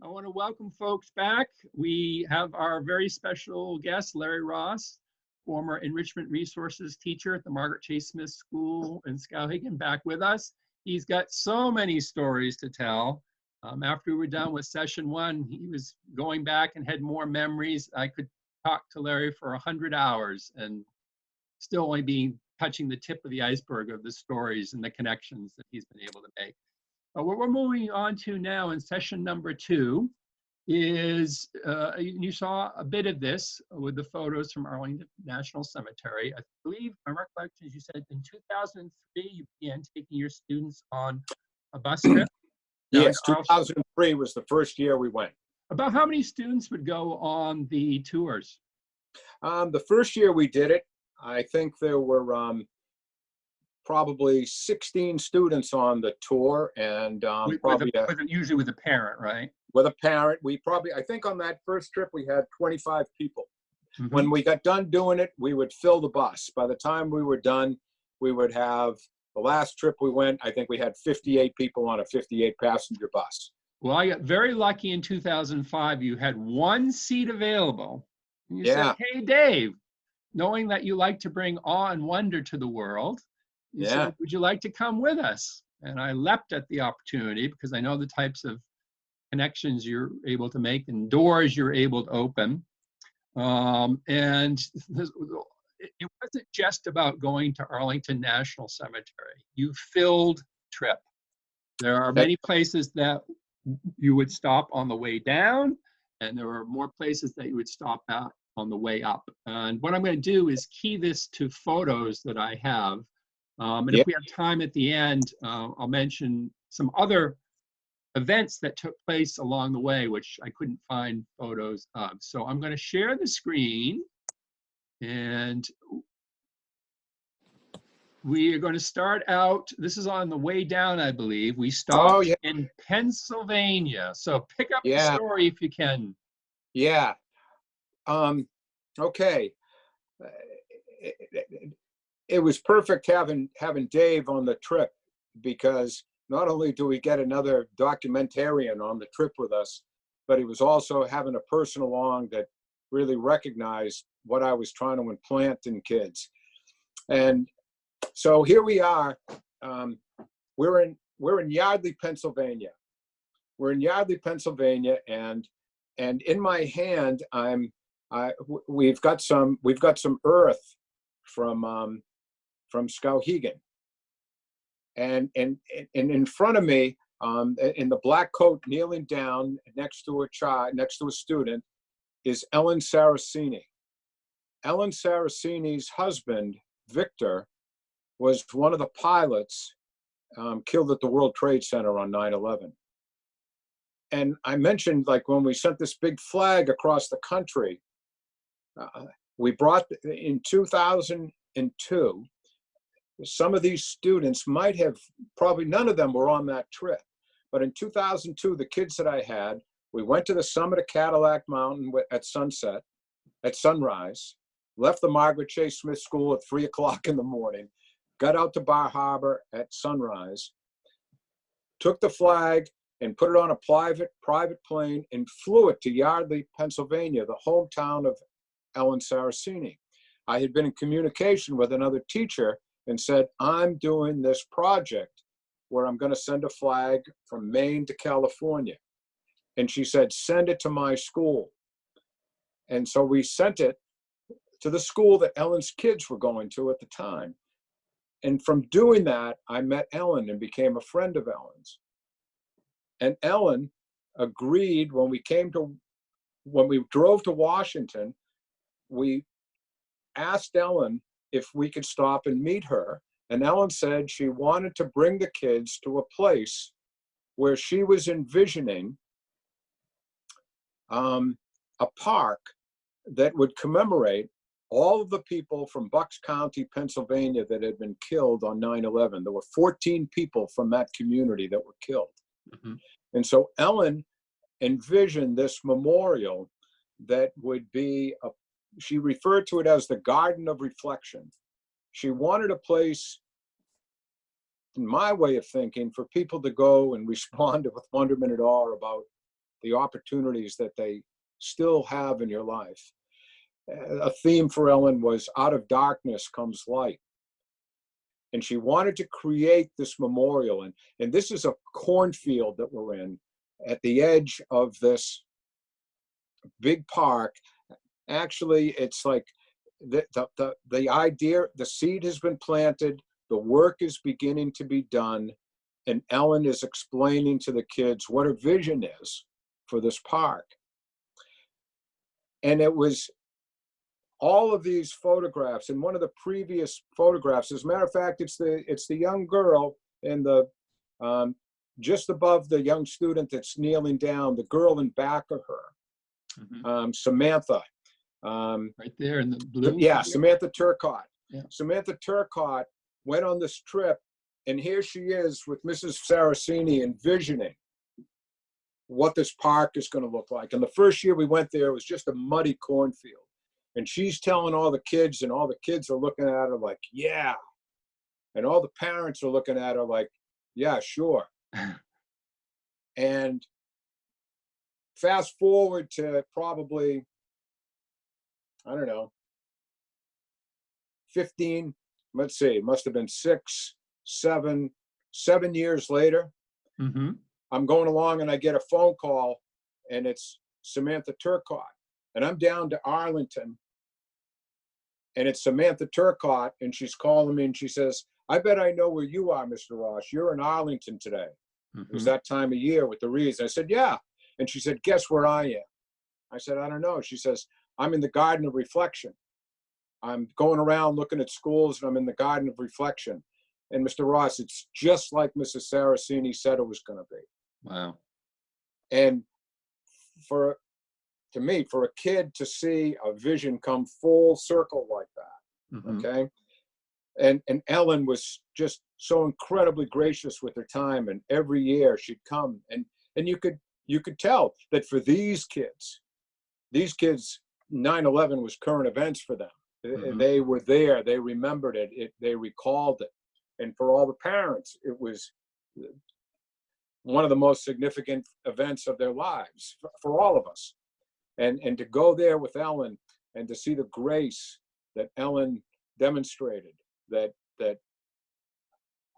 I want to welcome folks back. We have our very special guest, Larry Ross, former Enrichment Resources teacher at the Margaret Chase Smith School in Skowhegan, back with us. He's got so many stories to tell. After we were done with session one, he was going back and had more memories. I could talk to Larry for 100 hours and still only be touching the tip of the iceberg of the stories and the connections that he's been able to make. What we're moving on to now in session number two is, you saw a bit of this with the photos from Arlington National Cemetery. I believe, my recollection is you said in 2003, you began taking your students on a bus trip. Yes, 2003 was the first year we went. About how many students would go on the tours? The first year we did it, I think there were probably 16 students on the tour, and usually with a parent, right? With a parent. I think on that first trip we had 25 people. Mm-hmm. When we got done doing it, we would fill the bus. By the time we were done, we would have, the last trip we went, I think we had 58 people on a 58 passenger bus. Well, I got very lucky in 2005. You had one seat available. And you said, hey, Dave, knowing that you like to bring awe and wonder to the world, you said, would you like to come with us? And I leapt at the opportunity because I know the types of connections you're able to make and doors you're able to open. And it wasn't just about going to Arlington National Cemetery. You filled trip. There are many places that you would stop on the way down, and there are more places that you would stop at on the way up. And what I'm going to do is key this to photos that I have. And if we have time at the end, I'll mention some other events that took place along the way, which I couldn't find photos of. So I'm going to share the screen, and we are going to start out. This is on the way down, I believe. We stopped in Pennsylvania. So pick up the story if you can. Yeah. Okay. It was perfect having Dave on the trip, because not only do we get another documentarian on the trip with us, but he was also having a person along that really recognized what I was trying to implant in kids. And so here we are. We're in Yardley, Pennsylvania. We're in Yardley, Pennsylvania, and in my hand we've got some earth from Skowhegan, and in front of me, in the black coat, kneeling down next to a student, is Ellen Saraceni. Ellen Saraceni's husband, Victor, was one of the pilots killed at the World Trade Center on 9/11. And I mentioned, like, when we sent this big flag across the country, we brought, in 2002, some of these students might have, probably none of them were on that trip. But in 2002, the kids that I had, we went to the summit of Cadillac Mountain at sunrise, left the Margaret Chase Smith School at 3 o'clock in the morning, got out to Bar Harbor at sunrise, took the flag and put it on a private plane and flew it to Yardley, Pennsylvania, the hometown of Ellen Saraceni. I had been in communication with another teacher and said, I'm doing this project where I'm going to send a flag from Maine to California. And she said, send it to my school. And so we sent it to the school that Ellen's kids were going to at the time. And from doing that, I met Ellen and became a friend of Ellen's. And Ellen agreed when we drove to Washington, we asked Ellen if we could stop and meet her. And Ellen said she wanted to bring the kids to a place where she was envisioning a park that would commemorate all of the people from Bucks County, Pennsylvania that had been killed on 9/11. There were 14 people from that community that were killed. Mm-hmm. And so Ellen envisioned this memorial that would be, she referred to it as the Garden of Reflection. She wanted a place, in my way of thinking, for people to go and respond with wonderment and awe about the opportunities that they still have in your life. A theme for Ellen was out of darkness comes light. And she wanted to create this memorial. And this is a cornfield that we're in at the edge of this big park. Actually, it's like the idea, the seed has been planted, the work is beginning to be done, and Ellen is explaining to the kids what her vision is for this park. And it was all of these photographs. And one of the previous photographs, as a matter of fact, it's the young girl in the just above the young student that's kneeling down, the girl in back of her, Samantha. Right there in the blue. Yeah, Samantha Turcott. Yeah. Samantha Turcott went on this trip, and here she is with Mrs. Saraceni envisioning what this park is going to look like. And the first year we went there, it was just a muddy cornfield. And she's telling all the kids, and all the kids are looking at her like, yeah. And all the parents are looking at her like, yeah, sure. And fast forward to probably, I don't know, 15, let's see, it must have been 7 years later. Mm-hmm. I'm going along and I get a phone call, and it's Samantha Turcott. And I'm down to Arlington, and it's Samantha Turcott, and she's calling me and she says, I bet I know where you are, Mr. Ross. You're in Arlington today. It was that time of year with the wreaths. I said, yeah. And she said, guess where I am? I said, I don't know. She says, I'm in the Garden of Reflection. I'm going around looking at schools, and I'm in the Garden of Reflection. And Mr. Ross, it's just like Mrs. Saraceni said it was going to be. Wow. And to me, for a kid to see a vision come full circle like that, okay? And Ellen was just so incredibly gracious with her time, and every year she'd come, and you could tell that for these kids, 9/11 was current events for them. They were there, they remembered it, they recalled it. And for all the parents, it was one of the most significant events of their lives for all of us. And to go there with Ellen and to see the grace that Ellen demonstrated, that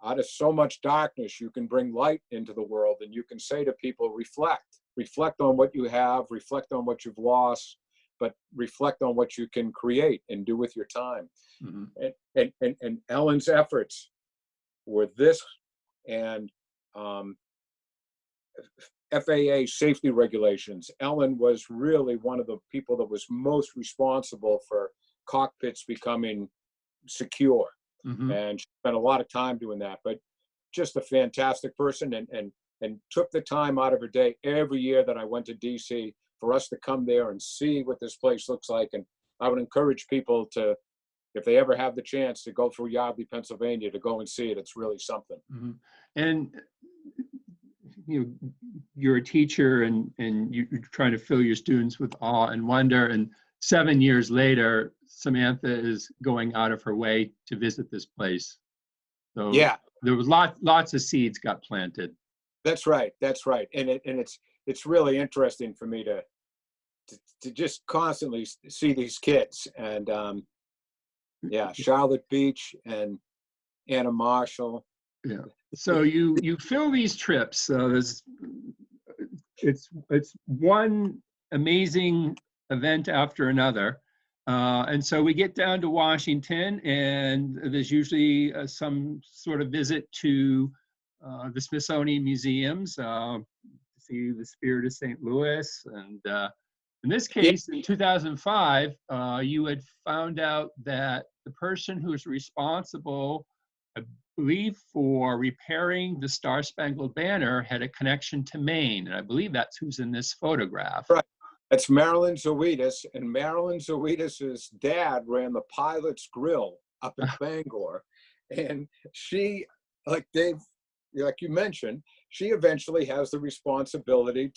out of so much darkness, you can bring light into the world, and you can say to people, reflect on what you have, reflect on what you've lost, but reflect on what you can create and do with your time. And Ellen's efforts were this, and FAA safety regulations. Ellen was really one of the people that was most responsible for cockpits becoming secure. And she spent a lot of time doing that, but just a fantastic person, and took the time out of her day every year that I went to DC for us to come there and see what this place looks like. And I would encourage people to, if they ever have the chance to go through Yardley, Pennsylvania, to go and see it. It's really something. And you're a teacher, and you're trying to fill your students with awe and wonder. And 7 years later, Samantha is going out of her way to visit this place. So yeah, there was lots of seeds got planted. That's right. And it's really interesting for me to just constantly see these kids. And yeah, Charlotte Beach and Anna Marshall. Yeah. So you fill these trips. So it's one amazing event after another. And so we get down to Washington, and there's usually some sort of visit to the Smithsonian museums to see the Spirit of St. Louis. And in this case, in 2005, you had found out that the person who was responsible, I believe, for repairing the Star Spangled Banner had a connection to Maine. And I believe that's who's in this photograph. Right. That's Marilyn Zoetis, and Marilyn Zoetis's dad ran the Pilot's Grill up in Bangor. And she, like you mentioned, she eventually has the responsibility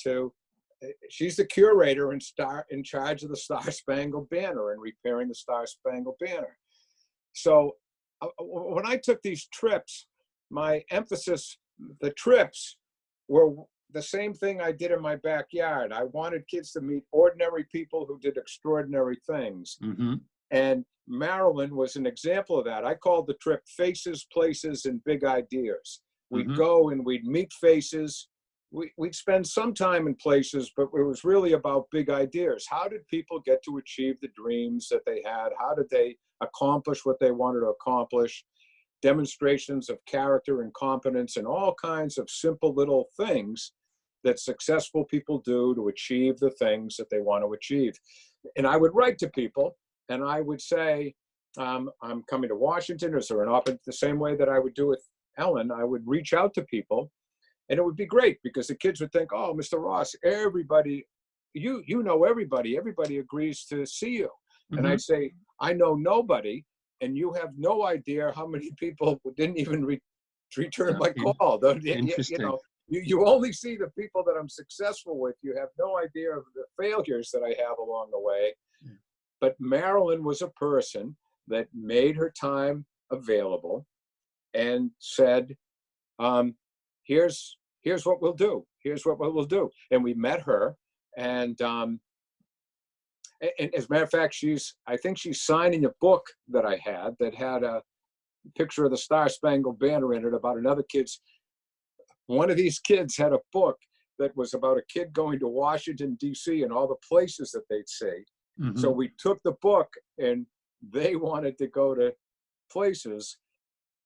she's the curator in charge of the Star Spangled Banner and repairing the Star Spangled Banner. So when I took these trips, my emphasis, the trips were the same thing I did in my backyard. I wanted kids to meet ordinary people who did extraordinary things. Mm-hmm. And Maryland was an example of that. I called the trip Faces, Places, and Big Ideas. We'd Mm-hmm. go and we'd meet faces. We'd spend some time in places, but it was really about big ideas. How did people get to achieve the dreams that they had? How did they accomplish what they wanted to accomplish? Demonstrations of character and competence and all kinds of simple little things that successful people do to achieve the things that they want to achieve. And I would write to people and I would say, I'm coming to Washington. Is there an opportunity? The same way that I would do with Ellen, I would reach out to people. And it would be great because the kids would think, oh, Mr. Ross, everybody, you know everybody agrees to see you. Mm-hmm. And I'd say, I know nobody, and you have no idea how many people didn't even return my call. Interesting. You only see the people that I'm successful with. You have no idea of the failures that I have along the way. Yeah. But Marilyn was a person that made her time available and said, here's what we'll do. Here's what we'll do. And we met her. And as a matter of fact, I think she's signing a book that I had that had a picture of the Star Spangled Banner in it about another kid's. One of these kids had a book that was about a kid going to Washington, D.C. and all the places that they'd see. Mm-hmm. So we took the book and they wanted to go to places.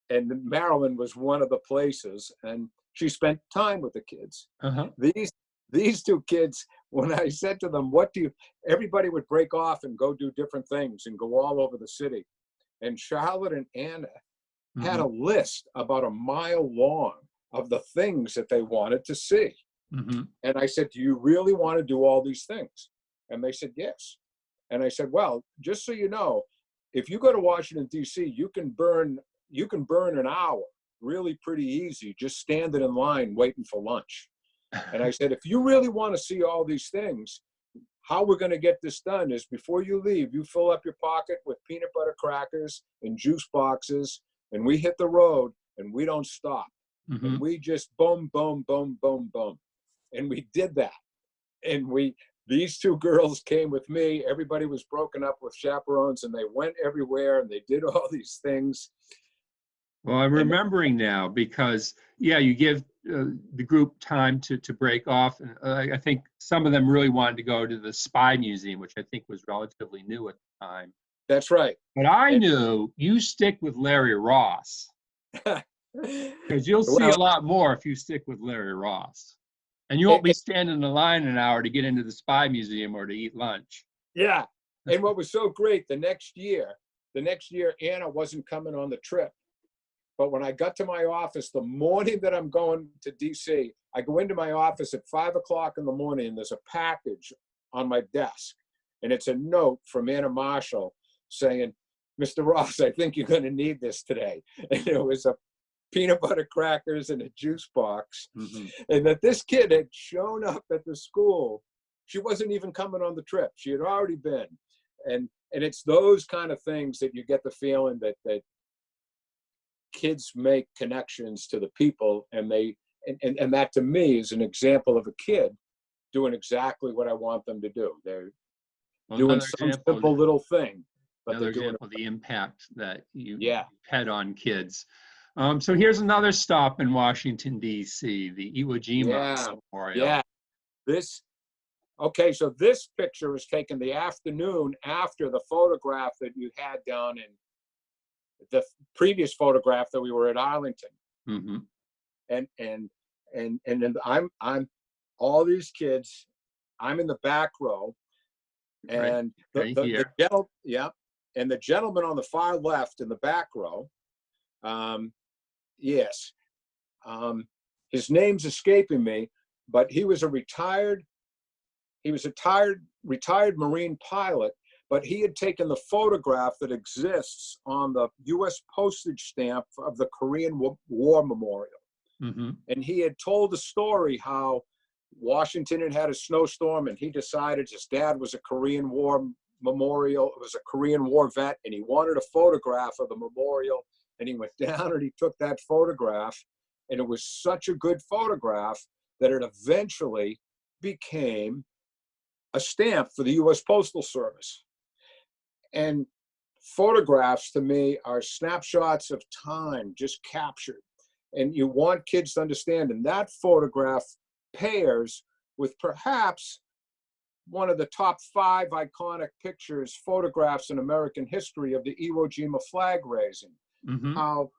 And Maryland was one of the places. And she spent time with the kids. Uh-huh. These two kids, when I said to them, everybody would break off and go do different things and go all over the city. And Charlotte and Anna had a list about a mile long of the things that they wanted to see. Mm-hmm. And I said, do you really want to do all these things? And they said, yes. And I said, well, just so you know, if you go to Washington, D.C., you can burn an hour really pretty easy, just standing in line waiting for lunch. And I said, if you really want to see all these things, how we're going to get this done is before you leave, you fill up your pocket with peanut butter crackers and juice boxes, and we hit the road and we don't stop. Mm-hmm. And we just boom, boom, boom, boom, boom. And we did that. And these two girls came with me. Everybody was broken up with chaperones and they went everywhere and they did all these things. Well, I'm remembering now because, you give the group time to break off. And I think some of them really wanted to go to the Spy Museum, which I think was relatively new at the time. That's right. But I knew you stick with Larry Ross because you'll see a lot more if you stick with Larry Ross. And you won't be standing in the line an hour to get into the Spy Museum or to eat lunch. Yeah. And what was so great, the next year, Anna wasn't coming on the trip. But when I got to my office the morning that I'm going to DC, I go into my office at 5 o'clock in the morning and there's a package on my desk. And it's a note from Anna Marshall saying, Mr. Ross, I think you're going to need this today. And it was a peanut butter crackers and a juice box. Mm-hmm. And that this kid had shown up at the school. She wasn't even coming on the trip. She had already been. And it's those kind of things that you get the feeling that kids make connections to the people, and that to me is an example of a kid doing exactly what I want them to do. They're doing some simple little thing, but they're doing the impact that you had on kids. So here's another stop in Washington, D.C., the Iwo Jima Memorial. Yeah. So this picture was taken the afternoon after the photograph that you had down in the previous photograph that we were at Arlington. Mm-hmm. And then I'm all these kids, I'm in the back row, and the gentleman on the far left in the back row, his name's escaping me, but he was a retired Marine pilot, but he had taken the photograph that exists on the U.S. postage stamp of the Korean War Memorial. Mm-hmm. And he had told the story how Washington had had a snowstorm and he decided his dad was a Korean War memorial. It was a Korean War vet, and he wanted a photograph of the memorial. And he went down and he took that photograph, and it was such a good photograph that it eventually became a stamp for the U.S. Postal Service. And photographs to me are snapshots of time just captured. And you want kids to understand, and that photograph pairs with perhaps one of the top 5 iconic photographs in American history of the Iwo Jima flag raising. Mm-hmm. How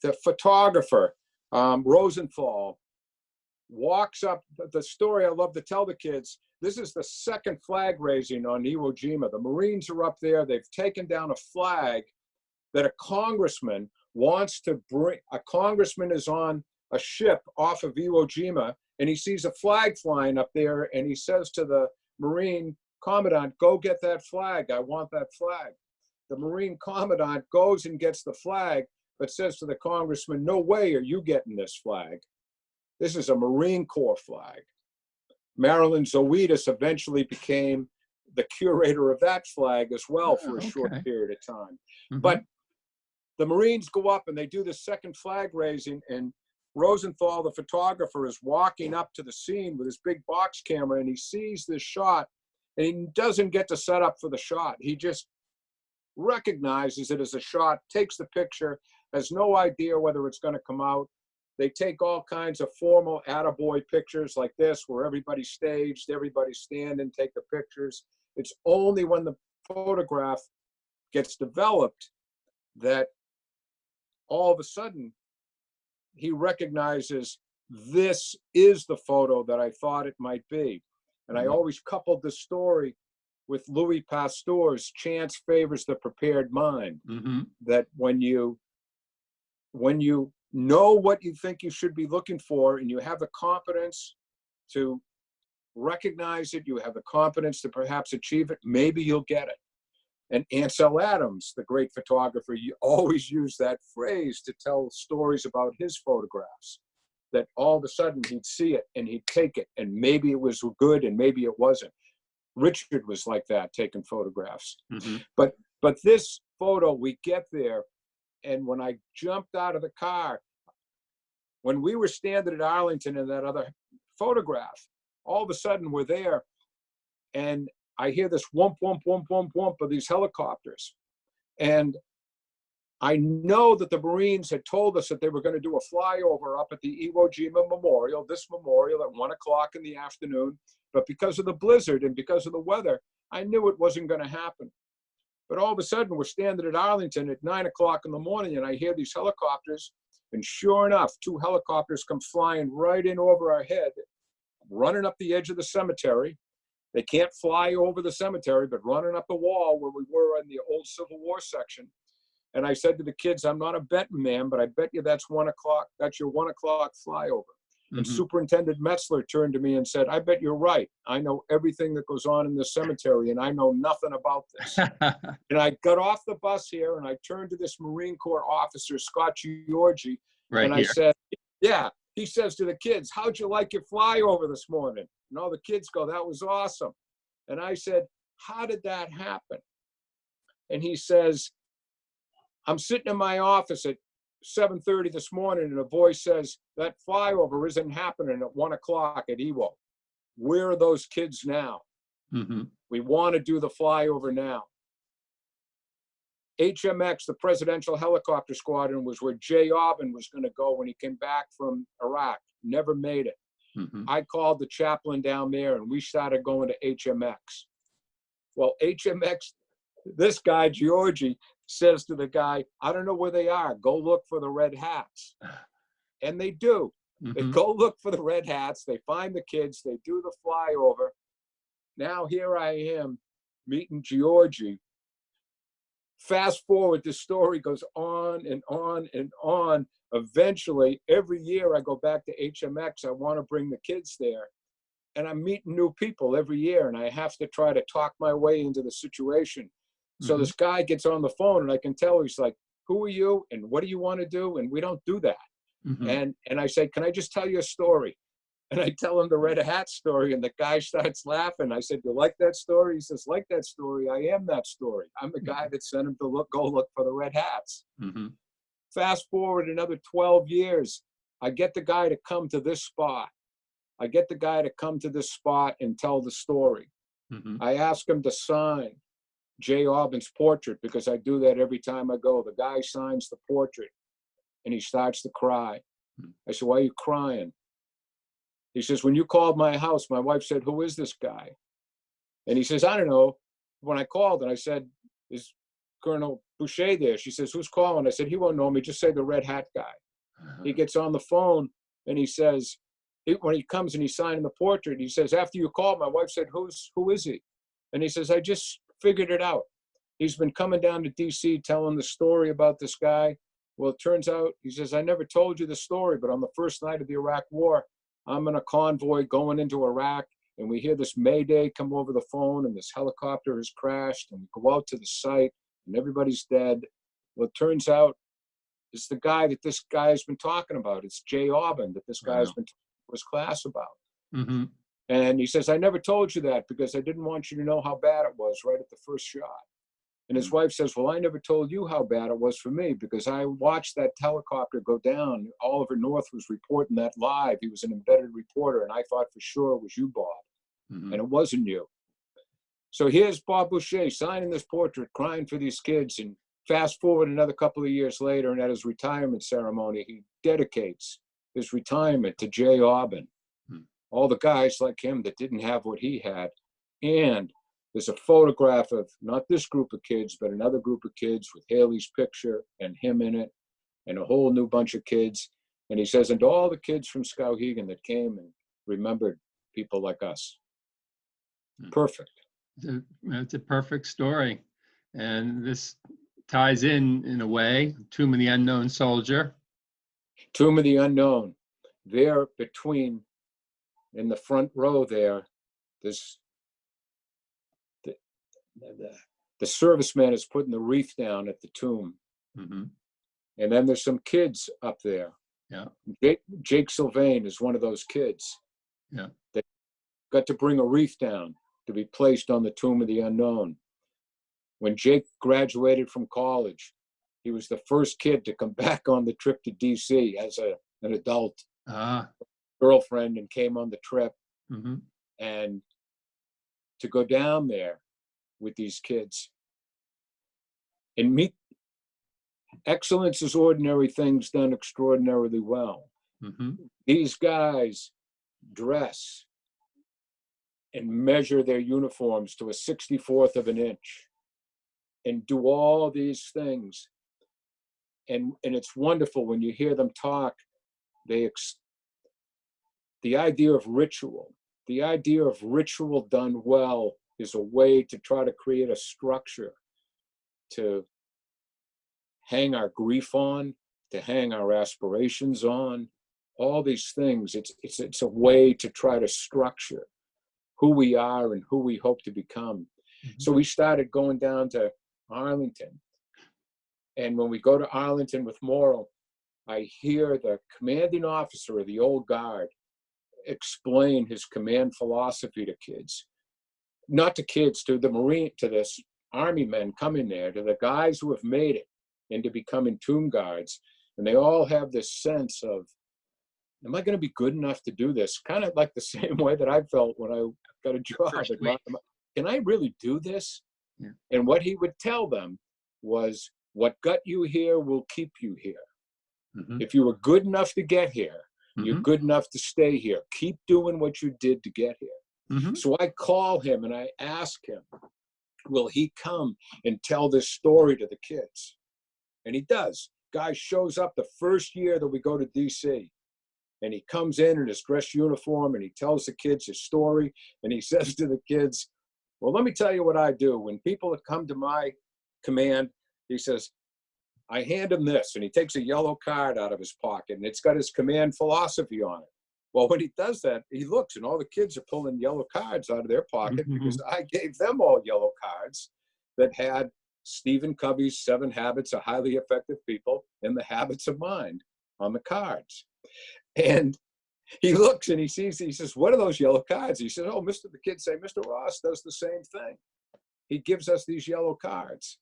the photographer, Rosenthal, walks up. The story I love to tell the kids, this is the second flag raising on Iwo Jima. The Marines are up there. They've taken down a flag that a congressman wants to bring. A congressman is on a ship off of Iwo Jima, and he sees a flag flying up there, and he says to the Marine commandant, "Go get that flag. I want that flag." The Marine commandant goes and gets the flag, but says to the congressman, "No way are you getting this flag. This is a Marine Corps flag." Marilyn Zoetis eventually became the curator of that flag as well for a short period of time. Mm-hmm. But the Marines go up and they do the second flag raising, and Rosenthal, the photographer, is walking up to the scene with his big box camera, and he sees this shot, and he doesn't get to set up for the shot. He just recognizes it as a shot, takes the picture, has no idea whether it's going to come out. They take all kinds of formal attaboy pictures like this, where everybody's staged, everybody's standing, take the pictures. It's only when the photograph gets developed that all of a sudden he recognizes, this is the photo that I thought it might be. And I always coupled the story with Louis Pasteur's "Chance favors the prepared mind." Mm-hmm. That when you know what you think you should be looking for, and you have the confidence to recognize it, you have the confidence to perhaps achieve it, maybe you'll get it. And Ansel Adams, the great photographer, you always use that phrase to tell stories about his photographs, that all of a sudden he'd see it and he'd take it, and maybe it was good and maybe it wasn't. Richard was like that, taking photographs. Mm-hmm. But this photo, we get there, and when I jumped out of the car, when we were standing at Arlington in that other photograph, all of a sudden we're there, and I hear this whoomp, whoomp, whoomp, whoomp, whoomp of these helicopters. And I know that the Marines had told us that they were going to do a flyover up at the Iwo Jima Memorial, this memorial, at 1 o'clock in the afternoon. But because of the blizzard and because of the weather, I knew it wasn't going to happen. But all of a sudden, we're standing at Arlington at 9 o'clock in the morning, and I hear these helicopters. And sure enough, 2 helicopters come flying right in over our head, running up the edge of the cemetery. They can't fly over the cemetery, but running up the wall where we were in the old Civil War section. And I said to the kids, "I'm not a betting man, but I bet you that's 1 o'clock. That's your 1 o'clock flyover." Mm-hmm. And Superintendent Metzler turned to me and said, "I bet you're right. I know everything that goes on in this cemetery, and I know nothing about this." And I got off the bus here, and I turned to this Marine Corps officer, Scott Giorgi, and I said, "Yeah." He says to the kids, "How'd you like your flyover this morning?" And all the kids go, "That was awesome." And I said, "How did that happen?" And he says, "I'm sitting in my office at 7:30 this morning, and a voice says, that flyover isn't happening at 1 o'clock at Iwo. Where are those kids now? Mm-hmm. We want to do the flyover now." HMX, the Presidential Helicopter Squadron, was where Jay Aubin was going to go when he came back from Iraq. Never made it. Mm-hmm. I called the chaplain down there, and we started going to HMX. Well, HMX, this guy, Georgie, says to the guy, "I don't know where they are. Go look for the red hats." And they do. Mm-hmm. They go look for the red hats. They find the kids. They do the flyover. Now here I am meeting Georgie. Fast forward, the story goes on and on and on. Eventually, every year I go back to HMX. I want to bring the kids there. And I'm meeting new people every year, and I have to try to talk my way into the situation. So this guy gets on the phone, and I can tell he's like, "Who are you, and what do you want to do?" And we don't do that. Mm-hmm. And I say, "Can I just tell you a story?" And I tell him the red hat story, and the guy starts laughing. I said, "You like that story?" He says, "Like that story? I am that story. I'm the guy that sent him to go look for the red hats." Mm-hmm. Fast forward another 12 years. I get the guy to come to this spot. I get the guy to come to this spot and tell the story. Mhm. I ask him to sign Jay Auburn's portrait because I do that every time I go. The guy signs the portrait and he starts to cry. I said, why are you crying? He says, when you called my house, my wife said, who is this guy? And he says, I don't know. When I called and I said, is Colonel Boucher there? She says, who's calling? I said, he won't know me. Just say the red hat guy. He gets on the phone and he says, when he comes and he's signing the portrait, he says, after you called, my wife said, who is he? And he says, I just figured it out. He's been coming down to DC telling the story about this guy. Well, it turns out, he says, I never told you the story, but on the first night of the Iraq War, I'm in a convoy going into Iraq, and we hear this Mayday come over the phone, and this helicopter has crashed, and we go out to the site, and everybody's dead. Well, it turns out it's the guy that this guy has been talking about. It's Jay Auburn that this guy has been talking to his class about. Mhm. And he says, I never told you that because I didn't want you to know how bad it was right at the first shot. And his wife says, well, I never told you how bad it was for me because I watched that helicopter go down. Oliver North was reporting that live. He was an embedded reporter, and I thought for sure it was you, Bob. Mhm. And it wasn't you. So here's Bob Boucher signing this portrait, crying for these kids. And fast forward another couple of years later, and at his retirement ceremony, he dedicates his retirement to Jay Auburn. All the guys like him that didn't have what he had. And there's a photograph of not this group of kids, but another group of kids with Haley's picture and him in it, and a whole new bunch of kids. And he says, and to all the kids from Skowhegan that came and remembered people like us. Perfect. It's a perfect story. And this ties in a way, Tomb of the Unknown Soldier. Tomb of the Unknown. There between, in the front row there, there's the serviceman is putting the wreath down at the tomb. Mhm. And then there's some kids up there. Yeah. Jake Sylvain is one of those kids. Yeah. That got to bring a wreath down to be placed on the Tomb of the Unknown. When Jake graduated from college, he was the first kid to come back on the trip to DC as an adult girlfriend, and came on the trip. Mhm. And to go down there with these kids and meet excellence is ordinary things done extraordinarily well. Mhm. These guys dress and measure their uniforms to a 64th of an inch and do all these things. And it's wonderful when you hear them talk. The idea of ritual done well is a way to try to create a structure to hang our grief on, to hang our aspirations on, all these things. It's a way to try to structure who we are and who we hope to become. So we started going down to Arlington. And when we go to Arlington with Morrill, I hear the commanding officer of the old guard explain his command philosophy to kids. Not to kids, to the Army men coming there, to the guys who have made it into becoming tomb guards. And they all have this sense of, am I going to be good enough to do this? Kind of like the same way that I felt when I got a job. Can I really do this? Yeah. And what he would tell them was, what got you here will keep you here. Mhm. If you were good enough to get here, you're Mhm. good enough to stay here. Keep doing what you did to get here. Mhm. So I call him and I ask him, will he come and tell this story to the kids? And he does. Guy shows up the first year that we go to DC. And he comes in his dress uniform and he tells the kids his story. And he says to the kids, well, let me tell you what I do. When people have come to my command, he says, I hand him this. And he takes a yellow card out of his pocket and it's got his command philosophy on it. Well, when he does that, he looks and all the kids are pulling yellow cards out of their pocket because I gave them all yellow cards that had Stephen Covey's 7 Habits of Highly Effective People and the Habits of Mind on the cards. And he looks and he sees, he says, what are those yellow cards? He says, oh, the kids say, Mr. Ross does the same thing. He gives us these yellow cards.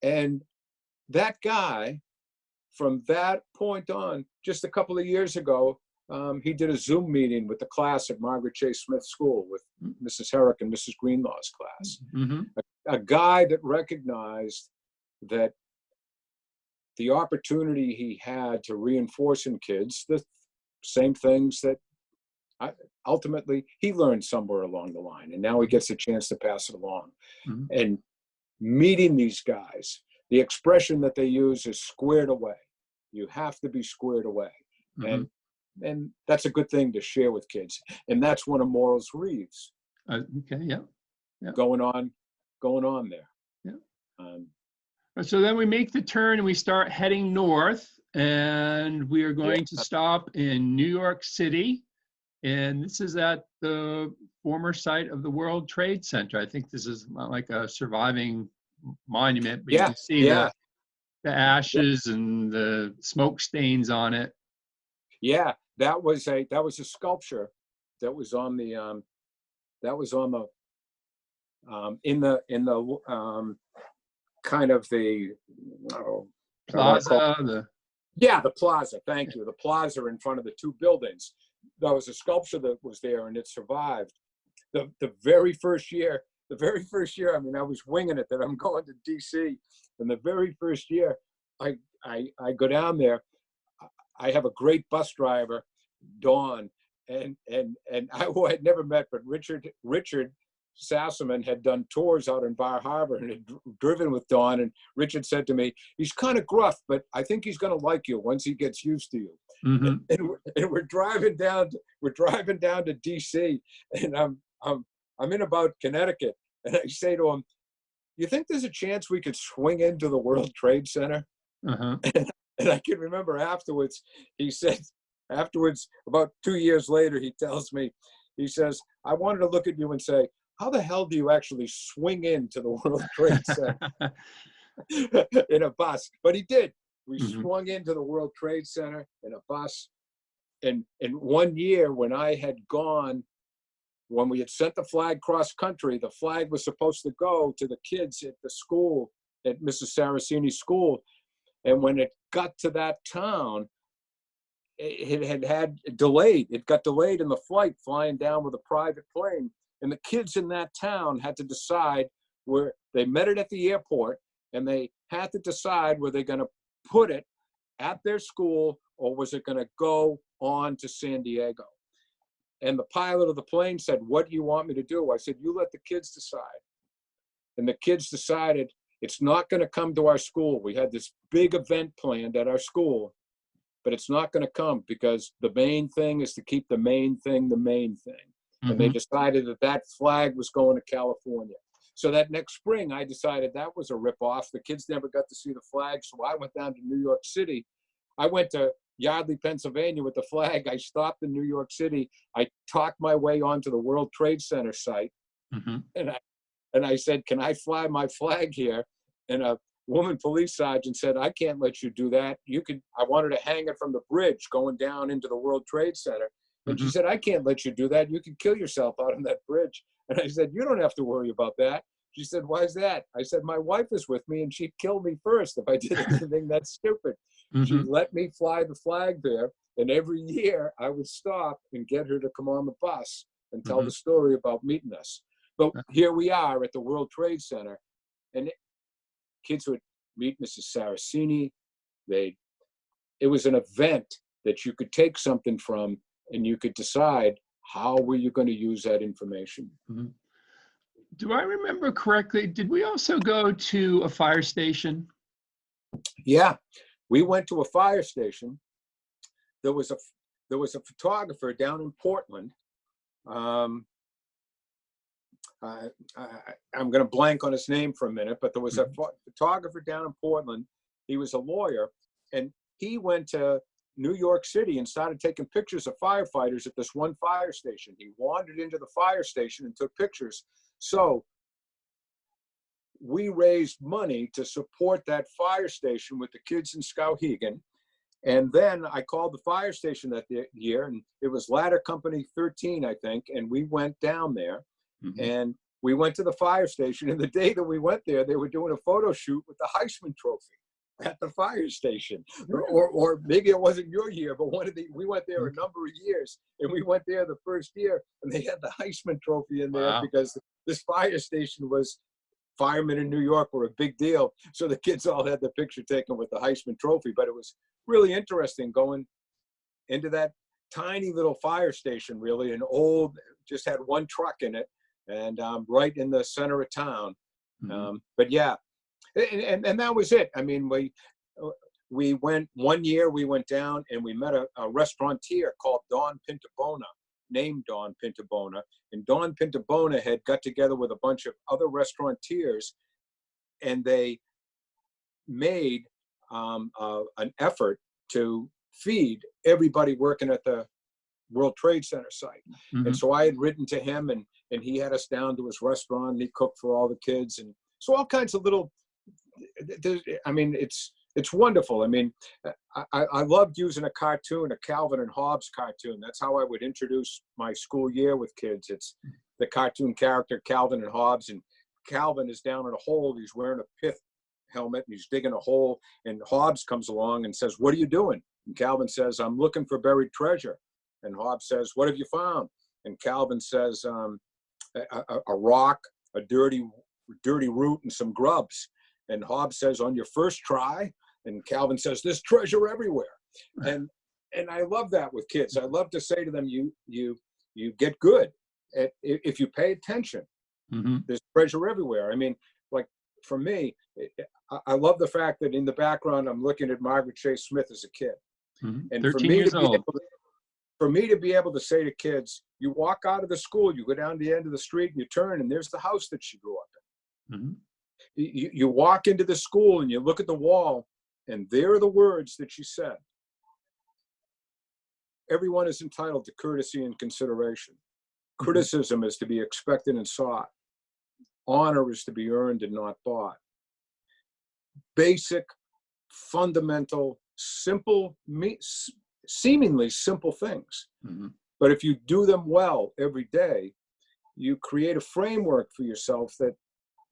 And that guy from that point on, just a couple of years ago, he did a Zoom meeting with the class at Margaret Chase Smith School with Mrs. Herrick and Mrs. Greenlaw's class. Mm-hmm. A guy that recognized that the opportunity he had to reinforce in kids the same things that ultimately he learned somewhere along the line, and now he gets a chance to pass it along. Mm-hmm. And meeting these guys, the expression that they use is squared away. You have to be squared away. Mm-hmm. And that's a good thing to share with kids. And that's one of Morrow's wreaths. Okay, yeah. Going on there. Yeah. So then we make the turn and we start heading north, and we are going to stop in New York City. And this is at the former site of the World Trade Center. I think this is like a surviving monument, but you can see the ashes and the smoke stains on it. Yeah, that was a sculpture that was on the kind of the plaza. The plaza. Thank you. The plaza in front of the two buildings. That was a sculpture that was there, and it survived. The very first year, I mean, I was winging it that I'm going to D.C. And the very first year, I go down there. I have a great bus driver, Dawn, and who I had never met, but Richard Sassaman had done tours out in Bar Harbor and had driven with Dawn. And Richard said to me, "He's kind of gruff, but I think he's going to like you once he gets used to you." Mm-hmm. And we're driving down to D.C. and I'm in about Connecticut, and I say to him, "You think there's a chance we could swing into the World Trade Center?" Uh-huh. And I can remember afterwards, he said, about 2 years later, he tells me, he says, "I wanted to look at you and say, how the hell do you actually swing into the World Trade Center in a bus?" But he did. We swung into the World Trade Center in a bus. And 1 year when I had gone, when we had sent the flag cross country, the flag was supposed to go to the kids at the school, at Mrs. Saraceni's school. And when it got to that town, it had delayed. It got delayed in the flight flying down with a private plane. And the kids in that town had to decide where they met it at the airport, and they had to decide were they going to put it at their school or was it going to go on to San Diego. And the pilot of the plane said, "What do you want me to do?" I said, "You let the kids decide." And the kids decided it's not going to come to our school. We had this big event planned at our school, but it's not going to come because the main thing is to keep the main thing the main thing. And they decided that flag was going to California. So that next spring, I decided that was a ripoff. The kids never got to see the flag, so I went down to New York City. I went to Yardley, Pennsylvania with the flag. I stopped in New York City. I talked my way onto the World Trade Center site. And I said, "Can I fly my flag here?" And a woman police sergeant said, "I can't let you do that. I wanted to hang it from the bridge going down into the World Trade Center." And she said, "I can't let you do that. You can kill yourself out on that bridge." And I said, "You don't have to worry about that." She said, "Why is that?" I said, "My wife is with me and she'd kill me first if I did anything that's stupid." She let me fly the flag there. And every year I would stop and get her to come on the bus and tell the story about meeting us. But here we are at the World Trade Center, and kids would meet Mrs. Saraceni. It was an event that you could take something from, and you could decide how were you going to use that information. Do I remember correctly? Did we also go to a fire station? Yeah, we went to a fire station. There was a photographer down in Portland. I'm going to blank on his name for a minute, but there was a photographer down in Portland. He was a lawyer, and he went to New York City and started taking pictures of firefighters at this one fire station. He wandered into the fire station and took pictures. So we raised money to support that fire station with the kids in Skowhegan. And then I called the fire station that year, and it was Ladder Company 13, I think, and we went down there. And we went to the fire station, and the day that we went there, they were doing a photo shoot with the Heisman Trophy. at the fire station. Or maybe it wasn't your year, but we went there a number of years, and we went there the first year, and they had the Heisman Trophy in there because this fire station was, firemen in New York were a big deal. So the kids all had the picture taken with the Heisman Trophy. But it was really interesting going into that tiny little fire station, really, an old, just had one truck in it, and right in the center of town. But yeah, and that was it. I mean, we went one year, we went down and we met a restaurateur called Don Pintabona, named Don Pintabona. And Don Pintabona had got together with a bunch of other restaurateurs, and they made an effort to feed everybody working at the World Trade Center site. And so I had written to him, and he had us down to his restaurant, and he cooked for all the kids. And so all kinds of little, I mean, it's wonderful. I mean, I loved using a cartoon, a Calvin and Hobbes cartoon. That's how I would introduce my school year with kids. It's the cartoon character, Calvin and Hobbes, and Calvin is down in a hole. He's wearing a pith helmet, and he's digging a hole, and Hobbes comes along and says, "What are you doing?" And Calvin says, "I'm looking for buried treasure." And Hobbes says, "What have you found?" And Calvin says, a rock, a dirty root, and some grubs. And Hobbes says, "On your first try." And Calvin says, "There's treasure everywhere." And I love that with kids. I love to say to them, you get good if you pay attention. There's treasure everywhere. I mean, like for me, I love the fact that in the background, I'm looking at Margaret Chase Smith as a kid. And 13 years old. For me to be able to say to kids, you walk out of the school, you go down to the end of the street, and you turn, and there's the house that she grew up in. You walk into the school and you look at the wall, and there are the words that she said. Everyone is entitled to courtesy and consideration. Criticism is to be expected and sought. Honor is to be earned and not bought. Basic, fundamental, simple, seemingly simple things. But if you do them well every day, you create a framework for yourself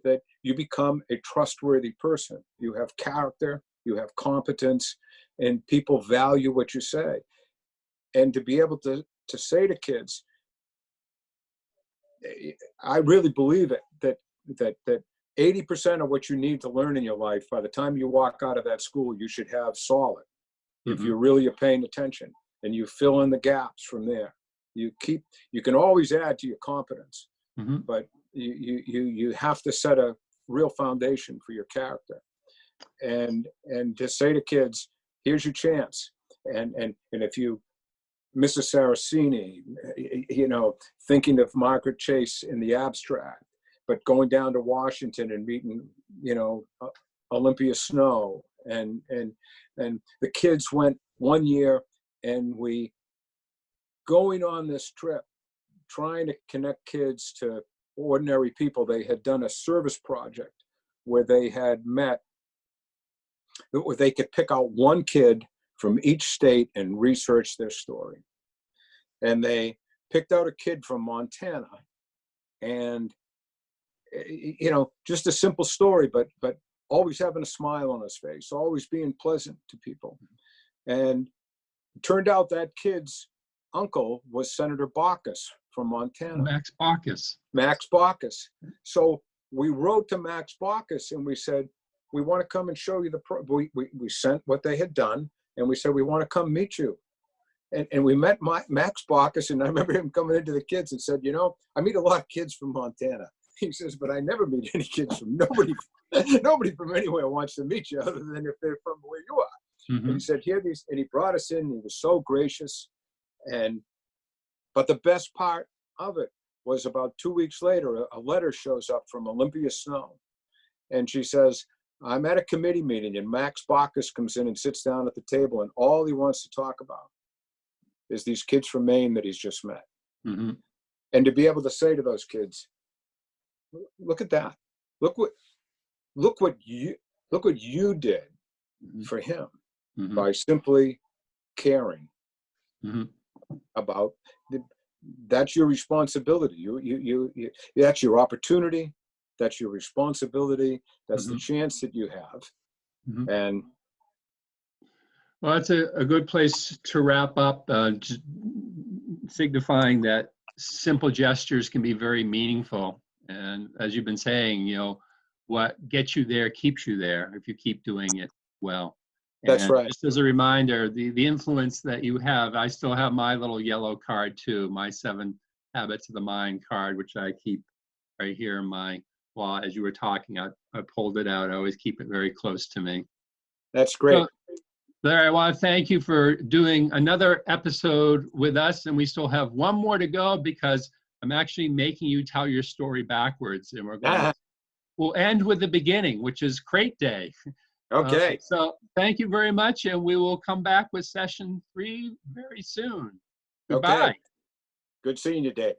that you become a trustworthy person. You have character, you have competence, and people value what you say. And to be able to say to kids, I really believe it, that 80% of what you need to learn in your life, by the time you walk out of that school, you should have solid. If you really are paying attention, and you fill in the gaps from there. You can always add to your competence, but you have to set a real foundation for your character. And to say to kids, here's your chance. And if you, Mrs. Saraceni, thinking of Margaret Chase in the abstract, but going down to Washington and meeting, Olympia Snow, and the kids went one year, and we going on this trip, trying to connect kids to ordinary people. They had done a service project where they had met, where they could pick out one kid from each state and research their story. And they picked out a kid from Montana, and just a simple story, but always having a smile on his face, always being pleasant to people. And it turned out that kid's uncle was Senator Baucus from Montana. Max Baucus. Max Baucus. So we wrote to Max Baucus and we said, we want to come and show you we sent what they had done, and we said, we want to come meet you. And we met Max Baucus, and I remember him coming into the kids and said, I meet a lot of kids from Montana. He says, but I never meet any kids from nobody from anywhere wants to meet you other than if they're from where you are. And he said, here these, and he brought us in. He was so gracious. But the best part of it was about 2 weeks later, a letter shows up from Olympia Snow. And she says, I'm at a committee meeting, and Max Baucus comes in and sits down at the table, and all he wants to talk about is these kids from Maine that he's just met. And to be able to say to those kids, look at that. Look what you did for him by simply caring about that's your responsibility. You that's your opportunity. That's your responsibility. That's the chance that you have. And Well, that's a good place to wrap up, signifying that simple gestures can be very meaningful. And as you've been saying, what gets you there keeps you there if you keep doing it well. That's And right. just as a reminder, the influence that you have, I still have my little yellow card too, my 7 Habits of the Mind card, which I keep right here in my, well, as you were talking, I pulled it out. I always keep it very close to me. That's great. So, Larry, I want to thank you for doing another episode with us, and we still have one more to go because I'm actually making you tell your story backwards, and we'll end with the beginning, which is Crate Day. Okay. So thank you very much, and we will come back with session 3 very soon. Goodbye. Okay. Good seeing you, Dave.